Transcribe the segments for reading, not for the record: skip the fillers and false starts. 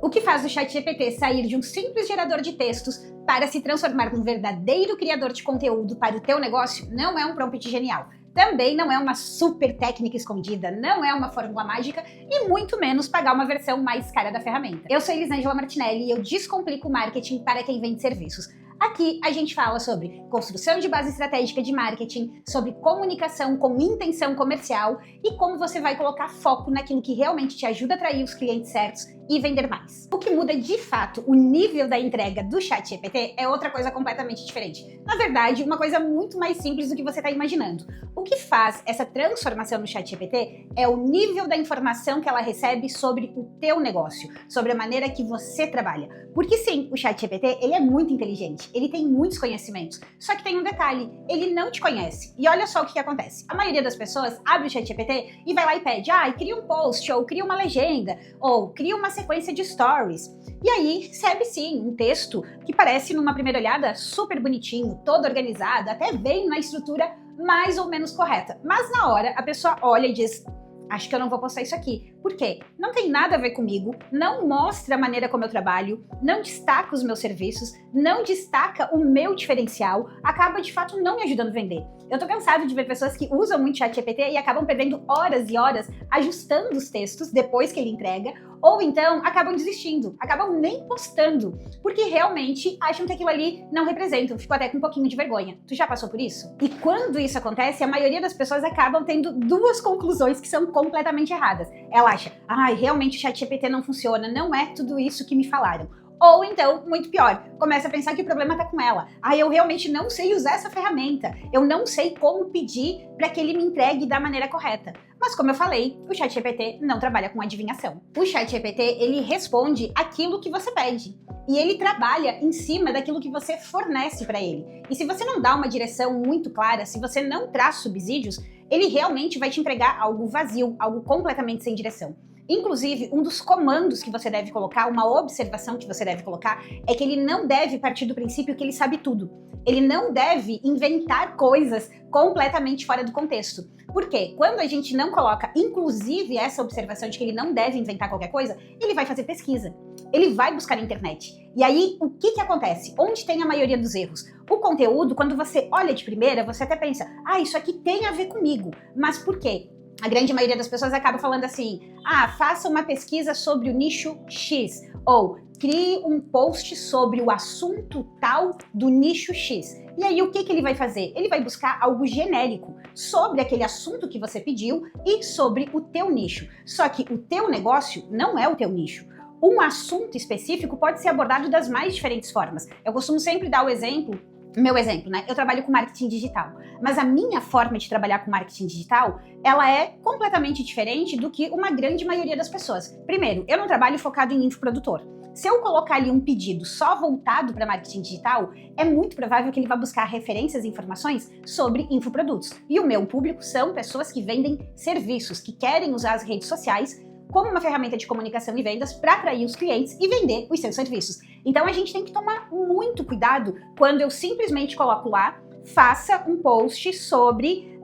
O que faz o ChatGPT sair de um simples gerador de textos para se transformar num verdadeiro criador de conteúdo para o teu negócio não é um prompt genial. Também não é uma super técnica escondida, não é uma fórmula mágica e muito menos pagar uma versão mais cara da ferramenta. Eu sou Elisângela Martinelli e eu descomplico o marketing para quem vende serviços. Aqui a gente fala sobre construção de base estratégica de marketing, sobre comunicação com intenção comercial e como você vai colocar foco naquilo que realmente te ajuda a atrair os clientes certos e vender mais. O que muda de fato o nível da entrega do ChatGPT é outra coisa completamente diferente. Na verdade, uma coisa muito mais simples do que você está imaginando. O que faz essa transformação no ChatGPT é o nível da informação que ela recebe sobre o teu negócio, sobre a maneira que você trabalha. Porque sim, o ChatGPT ele é muito inteligente, ele tem muitos conhecimentos, só que tem um detalhe, ele não te conhece. E olha só o que acontece. A maioria das pessoas abre o ChatGPT e vai lá e pede, cria um post, ou cria uma legenda, ou cria uma sequência de stories. E aí recebe sim um texto que parece numa primeira olhada super bonitinho, todo organizado, até bem na estrutura mais ou menos correta. Mas na hora a pessoa olha e diz, acho que eu não vou postar isso aqui. Por quê? Não tem nada a ver comigo, não mostra a maneira como eu trabalho, não destaca os meus serviços, não destaca o meu diferencial, acaba de fato não me ajudando a vender. Eu tô cansado de ver pessoas que usam muito ChatGPT e acabam perdendo horas e horas ajustando os textos depois que ele entrega, ou então acabam desistindo, acabam nem postando, porque realmente acham que aquilo ali não representa, ficam até com um pouquinho de vergonha. Tu já passou por isso? E quando isso acontece, a maioria das pessoas acabam tendo duas conclusões que são completamente erradas. Ela acha, realmente o ChatGPT não funciona, não é tudo isso que me falaram. Ou então, muito pior, começa a pensar que o problema tá com ela. Eu realmente não sei usar essa ferramenta. Eu não sei como pedir para que ele me entregue da maneira correta. Mas como eu falei, o ChatGPT não trabalha com adivinhação. O ChatGPT, ele responde aquilo que você pede. E ele trabalha em cima daquilo que você fornece para ele. E se você não dá uma direção muito clara, se você não traz subsídios, ele realmente vai te entregar algo vazio, algo completamente sem direção. Inclusive, um dos comandos que você deve colocar, uma observação que você deve colocar, é que ele não deve partir do princípio que ele sabe tudo. Ele não deve inventar coisas completamente fora do contexto. Por quê? Quando a gente não coloca, inclusive, essa observação de que ele não deve inventar qualquer coisa, ele vai fazer pesquisa. Ele vai buscar na internet. E aí, o que acontece? Onde tem a maioria dos erros? O conteúdo, quando você olha de primeira, você até pensa, isso aqui tem a ver comigo. Mas por quê? A grande maioria das pessoas acaba falando assim, faça uma pesquisa sobre o nicho X, ou crie um post sobre o assunto tal do nicho X. E aí o que ele vai fazer? Ele vai buscar algo genérico sobre aquele assunto que você pediu e sobre o teu nicho. Só que o teu negócio não é o teu nicho. Um assunto específico pode ser abordado das mais diferentes formas. Eu costumo sempre dar o exemplo, meu exemplo, né? Eu trabalho com marketing digital, mas a minha forma de trabalhar com marketing digital, ela é completamente diferente do que uma grande maioria das pessoas. Primeiro, eu não trabalho focado em infoprodutor. Se eu colocar ali um pedido só voltado para marketing digital, é muito provável que ele vá buscar referências e informações sobre infoprodutos. E o meu público são pessoas que vendem serviços, que querem usar as redes sociais como uma ferramenta de comunicação e vendas para atrair os clientes e vender os seus serviços. Então a gente tem que tomar muito cuidado quando eu simplesmente coloco lá, faça um post sobre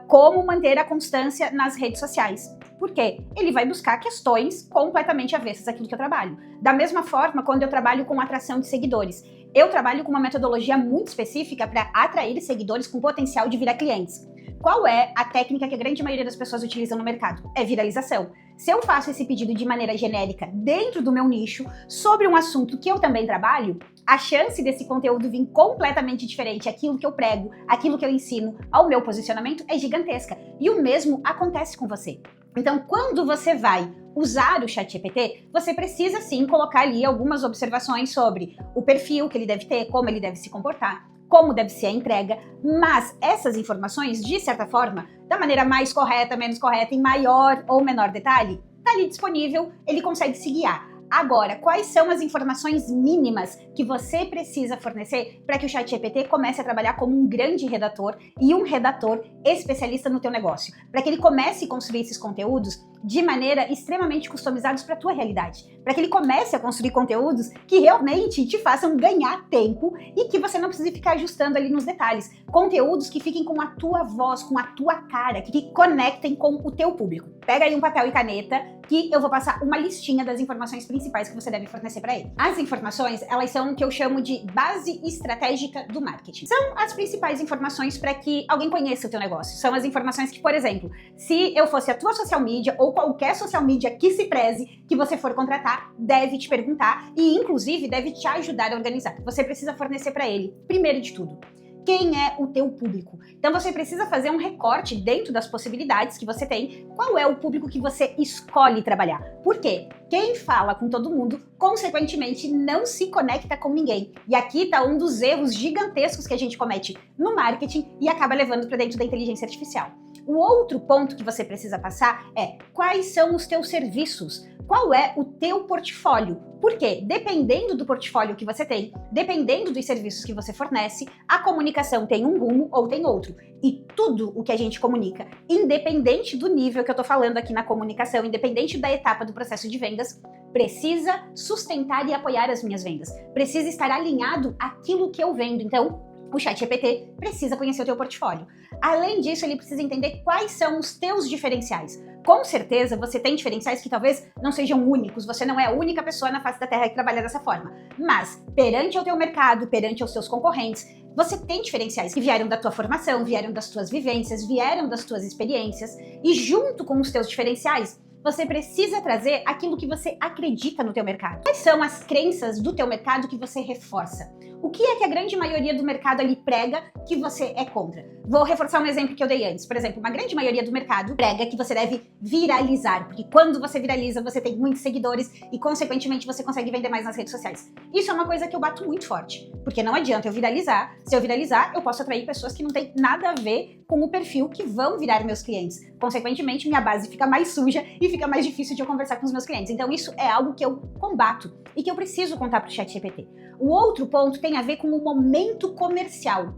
como manter a constância nas redes sociais. Por quê? Ele vai buscar questões completamente avessas àquilo que eu trabalho. Da mesma forma, quando eu trabalho com atração de seguidores, eu trabalho com uma metodologia muito específica para atrair seguidores com potencial de virar clientes. Qual é a técnica que a grande maioria das pessoas utilizam no mercado? É viralização. Se eu faço esse pedido de maneira genérica dentro do meu nicho, sobre um assunto que eu também trabalho, a chance desse conteúdo vir completamente diferente, aquilo que eu prego, aquilo que eu ensino, ao meu posicionamento é gigantesca. E o mesmo acontece com você. Então, quando você vai usar o ChatGPT, você precisa sim colocar ali algumas observações sobre o perfil que ele deve ter, como ele deve se comportar, como deve ser a entrega, mas essas informações, de certa forma, da maneira mais correta, menos correta, em maior ou menor detalhe, está ali disponível, ele consegue se guiar. Agora, quais são as informações mínimas que você precisa fornecer para que o ChatGPT comece a trabalhar como um grande redator e um redator especialista no teu negócio? Para que ele comece a construir esses conteúdos de maneira extremamente customizados para a tua realidade, para que ele comece a construir conteúdos que realmente te façam ganhar tempo e que você não precise ficar ajustando ali nos detalhes. Conteúdos que fiquem com a tua voz, com a tua cara, que conectem com o teu público. Pega aí um papel e caneta que eu vou passar uma listinha das informações principais que você deve fornecer para ele. As informações, elas são o que eu chamo de base estratégica do marketing. São as principais informações para que alguém conheça o teu negócio. São as informações que, por exemplo, se eu fosse a tua social media ou qualquer social media que se preze, que você for contratar, deve te perguntar e, inclusive, deve te ajudar a organizar. Você precisa fornecer para ele, primeiro de tudo, quem é o teu público. Então você precisa fazer um recorte dentro das possibilidades que você tem, qual é o público que você escolhe trabalhar. Por quê? Quem fala com todo mundo, consequentemente, não se conecta com ninguém. E aqui está um dos erros gigantescos que a gente comete no marketing e acaba levando para dentro da inteligência artificial. O outro ponto que você precisa passar é quais são os teus serviços, qual é o teu portfólio. Porque, dependendo do portfólio que você tem, dependendo dos serviços que você fornece, a comunicação tem um rumo ou tem outro. E tudo o que a gente comunica, independente do nível que eu tô falando aqui na comunicação, independente da etapa do processo de vendas, precisa sustentar e apoiar as minhas vendas. Precisa estar alinhado àquilo que eu vendo. Então, o ChatGPT precisa conhecer o teu portfólio. Além disso, ele precisa entender quais são os teus diferenciais. Com certeza, você tem diferenciais que talvez não sejam únicos, você não é a única pessoa na face da Terra que trabalha dessa forma. Mas, perante ao teu mercado, perante aos seus concorrentes, você tem diferenciais que vieram da tua formação, vieram das tuas vivências, vieram das tuas experiências, e junto com os teus diferenciais, você precisa trazer aquilo que você acredita no teu mercado. Quais são as crenças do teu mercado que você reforça? O que é que a grande maioria do mercado ali prega que você é contra? Vou reforçar um exemplo que eu dei antes. Por exemplo, uma grande maioria do mercado prega que você deve viralizar, porque quando você viraliza, você tem muitos seguidores e, consequentemente, você consegue vender mais nas redes sociais. Isso é uma coisa que eu bato muito forte, porque não adianta eu viralizar. Se eu viralizar, eu posso atrair pessoas que não têm nada a ver com o perfil que vão virar meus clientes. Consequentemente, minha base fica mais suja e fica mais difícil de eu conversar com os meus clientes. Então, isso é algo que eu combato e que eu preciso contar para o ChatGPT. O outro ponto tem a ver com o momento comercial.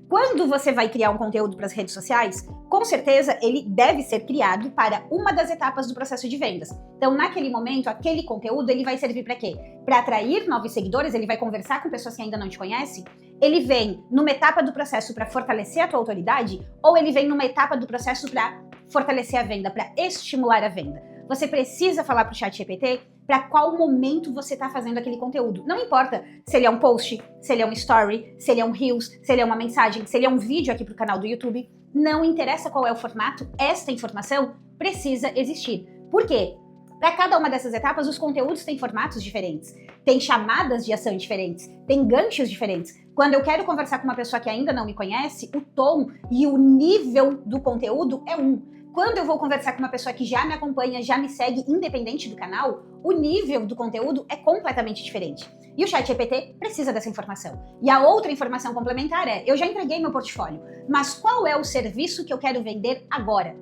Quando você vai criar um conteúdo para as redes sociais, com certeza ele deve ser criado para uma das etapas do processo de vendas. Então, naquele momento, aquele conteúdo ele vai servir para quê? Para atrair novos seguidores, ele vai conversar com pessoas que ainda não te conhecem? Ele vem numa etapa do processo para fortalecer a tua autoridade? Ou ele vem numa etapa do processo para fortalecer a venda, para estimular a venda? Você precisa falar para o ChatGPT para qual momento você está fazendo aquele conteúdo. Não importa se ele é um post, se ele é um story, se ele é um reels, se ele é uma mensagem, se ele é um vídeo aqui para o canal do YouTube. Não interessa qual é o formato, esta informação precisa existir. Por quê? Para cada uma dessas etapas, os conteúdos têm formatos diferentes, tem chamadas de ação diferentes, tem ganchos diferentes. Quando eu quero conversar com uma pessoa que ainda não me conhece, o tom e o nível do conteúdo é um. Quando eu vou conversar com uma pessoa que já me acompanha, já me segue independente do canal, o nível do conteúdo é completamente diferente. E o ChatGPT precisa dessa informação. E a outra informação complementar é, eu já entreguei meu portfólio, mas qual é o serviço que eu quero vender agora?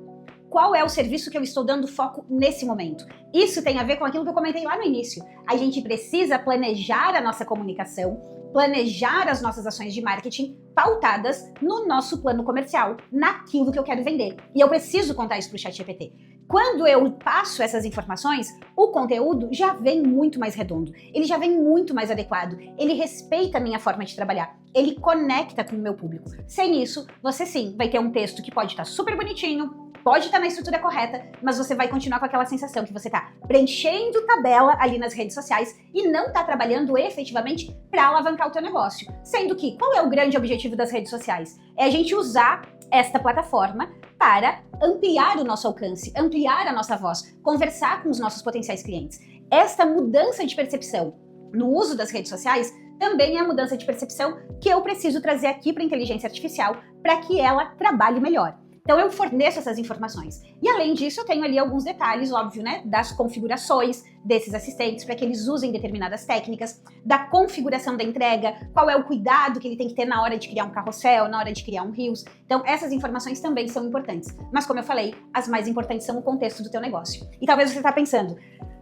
Qual é o serviço que eu estou dando foco nesse momento? Isso tem a ver com aquilo que eu comentei lá no início. A gente precisa planejar a nossa comunicação, planejar as nossas ações de marketing pautadas no nosso plano comercial, naquilo que eu quero vender. E eu preciso contar isso para o ChatGPT. Quando eu passo essas informações, o conteúdo já vem muito mais redondo, ele já vem muito mais adequado, ele respeita a minha forma de trabalhar, ele conecta com o meu público. Sem isso, você sim vai ter um texto que pode estar super bonitinho, pode estar na estrutura correta, mas você vai continuar com aquela sensação que você está preenchendo tabela ali nas redes sociais e não está trabalhando efetivamente para alavancar o teu negócio. Sendo que, qual é o grande objetivo das redes sociais? É a gente usar esta plataforma para ampliar o nosso alcance, ampliar a nossa voz, conversar com os nossos potenciais clientes. Esta mudança de percepção no uso das redes sociais também é a mudança de percepção que eu preciso trazer aqui para a inteligência artificial para que ela trabalhe melhor. Então eu forneço essas informações. E além disso, eu tenho ali alguns detalhes, óbvio, né, das configurações desses assistentes para que eles usem determinadas técnicas, da configuração da entrega, qual é o cuidado que ele tem que ter na hora de criar um carrossel, na hora de criar um reels. Então essas informações também são importantes. Mas como eu falei, as mais importantes são o contexto do teu negócio. E talvez você está pensando,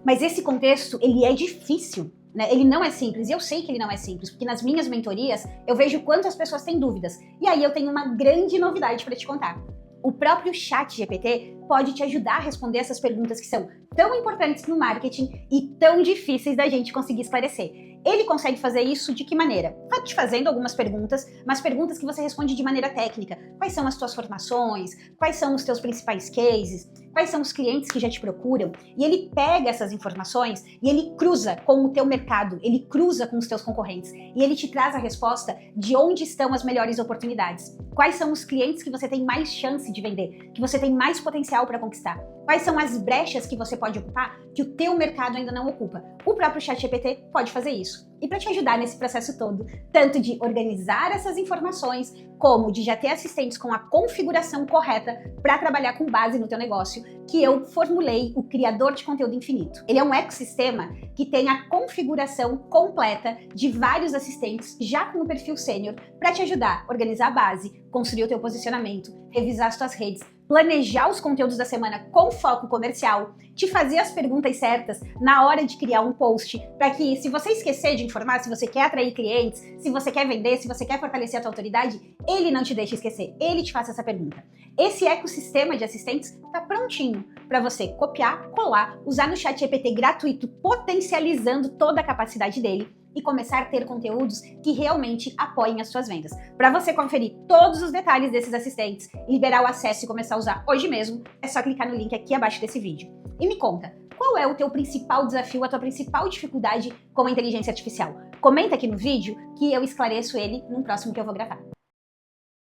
mas esse contexto, ele é difícil, né? Ele não é simples, e eu sei que ele não é simples, porque nas minhas mentorias eu vejo quantas pessoas têm dúvidas. E aí eu tenho uma grande novidade para te contar. O próprio ChatGPT pode te ajudar a responder essas perguntas que são tão importantes no marketing e tão difíceis da gente conseguir esclarecer. Ele consegue fazer isso de que maneira? Vai te fazendo algumas perguntas, mas perguntas que você responde de maneira técnica. Quais são as tuas formações? Quais são os teus principais cases? Quais são os clientes que já te procuram? E ele pega essas informações e ele cruza com o teu mercado, ele cruza com os teus concorrentes e ele te traz a resposta de onde estão as melhores oportunidades. Quais são os clientes que você tem mais chance de vender, que você tem mais potencial para conquistar? Quais são as brechas que você pode ocupar que o teu mercado ainda não ocupa? O próprio ChatGPT pode fazer isso. E para te ajudar nesse processo todo, tanto de organizar essas informações, como de já ter assistentes com a configuração correta para trabalhar com base no teu negócio, que eu formulei o Criador de Conteúdo Infinito. Ele é um ecossistema que tem a configuração completa de vários assistentes, já com o perfil sênior, para te ajudar a organizar a base, construir o teu posicionamento, revisar as tuas redes, planejar os conteúdos da semana com foco comercial, te fazer as perguntas certas na hora de criar um post, para que, se você esquecer de informar, se você quer atrair clientes, se você quer vender, se você quer fortalecer a tua autoridade, ele não te deixe esquecer, ele te faça essa pergunta. Esse ecossistema de assistentes está prontinho para você copiar, colar, usar no ChatGPT gratuito, potencializando toda a capacidade dele e começar a ter conteúdos que realmente apoiem as suas vendas. Para você conferir todos os detalhes desses assistentes, liberar o acesso e começar a usar hoje mesmo, é só clicar no link aqui abaixo desse vídeo. E me conta, qual é o teu principal desafio, a tua principal dificuldade com a inteligência artificial? Comenta aqui no vídeo que eu esclareço ele no próximo que eu vou gravar.